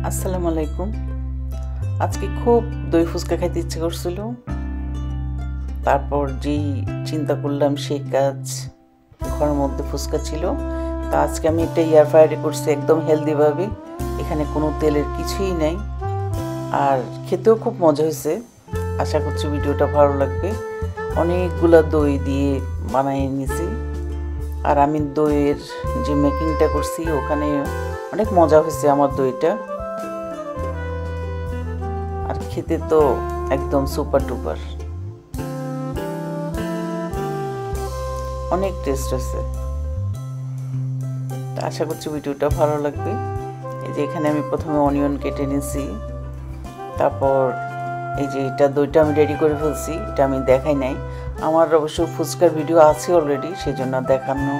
আসসালামু আলাইকুম। আজকে খুব দই ফুচকা খাইতে ইচ্ছে করছিল, তারপর যেই চিন্তা করলাম সেই কাজ। ঘরের মধ্যে ফুচকা ছিল, তা আজকে আমি এটা এয়ার ফ্রায়ারে করছি একদম হেলদিভাবে। এখানে কোনো তেলের কিছুই নাই, আর খেতেও খুব মজা হয়েছে। আশা করছি ভিডিওটা ভালো লাগবে। অনেকগুলা দই দিয়ে বানিয়ে নিয়েছি, আর আমি দইয়ের যে মেকিংটা করছি ওখানে অনেক মজা হয়েছে আমার দইটা। আর খেতে তো একদম সুপার ডুপার, অনেক টেস্ট আছে। আশা করছি ভিডিওটা ভালো লাগবে। এই যে এখানে আমি প্রথমে অনিয়ন কেটে নিয়েছি, তারপর এই যে এটা দইটা আমি রেডি করে ফেলছি। এটা আমি দেখাই নাই, আমার অবশ্য ফুচকার ভিডিও আছে অলরেডি, সেই জন্য দেখানো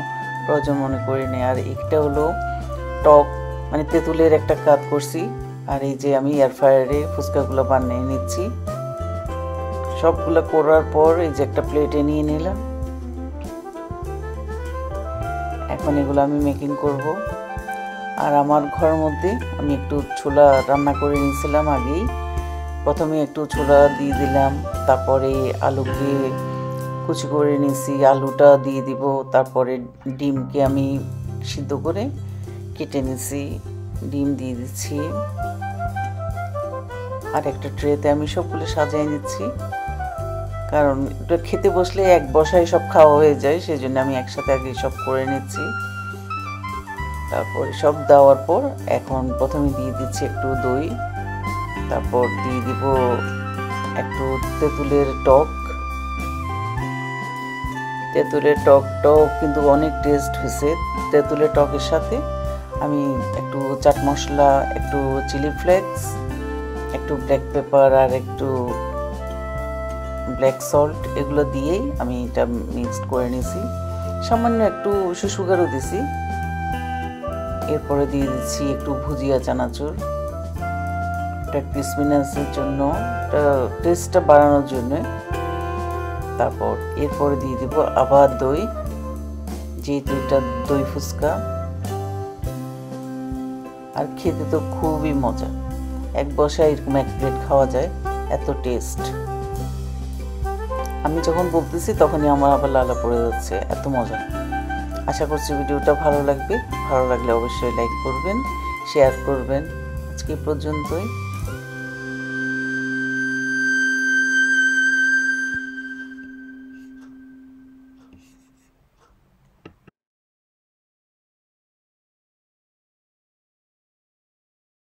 প্রয়োজন মনে করি নাই। আর একটা হলো টক, মানে তেঁতুলের একটা কাজ করছি। আর এই যে আমি এয়ার ফ্রায়ারে ফুচকাগুলো বানিয়ে নিচ্ছি। সবগুলো করার পর এই যে একটা প্লেটে নিয়ে নিলাম। এখন এগুলো আমি মেকিং করব। আর আমার ঘরের মধ্যে আমি একটু ছোলা রান্না করে নিয়েছিলাম আগেই। প্রথমে একটু ছোলা দিয়ে দিলাম, তারপরে আলুকে কুচি করে নিয়েছি, আলুটা দিয়ে দিব। তারপরে ডিমকে আমি সিদ্ধ করে কেটে নিয়েছি, ডিম দিয়ে দিচ্ছি। আর একটা ট্রেতে আমি সবগুলো সাজিয়ে নিচ্ছি, কারণ এটা খেতে বসলে এক বসায় সব খাওয়া হয়ে যায়, সেই জন্য আমি একসাথে আগে সব করে নিচ্ছি। তারপরে সব দেওয়ার পর এখন প্রথমে দিয়ে দিচ্ছি একটু দই, তারপর দিয়ে দিব একটু তেঁতুলের টক। তেঁতুলের টকটাও কিন্তু অনেক টেস্ট হয়েছে। তেঁতুলের টকের সাথে আমি একটু চাট মশলা, একটু চিলি ফ্লেক্স, একটু ব্ল্যাক পেপার আর একটু ব্ল্যাক সল্ট, এগুলো দিয়েই আমি এটা মিক্সড করে নিয়েছি। সামান্য একটু সুগারও দিছি। এরপরে দিয়ে দিচ্ছি একটু ভুজিয়া চানাচুর, এটা ক্রিসপিনেসের জন্য, এটা টেস্টটা বাড়ানোর জন্য। তারপর এরপরে দিয়ে দিব আবার দই, যেহেতু এটা দই ফুচকা। আর খেতে তো খুবই মজা, এক বসায় এরকম এক প্লেট খাওয়া যায়, এত টেস্ট। আমি যখন বলতেছি তখনই আমার আবার লালা পড়ে যাচ্ছে, এত মজা। আশা করছি ভিডিওটা ভালো লাগবে। ভালো লাগলে অবশ্যই লাইক করবেন, শেয়ার করবেন। আজকে পর্যন্তই।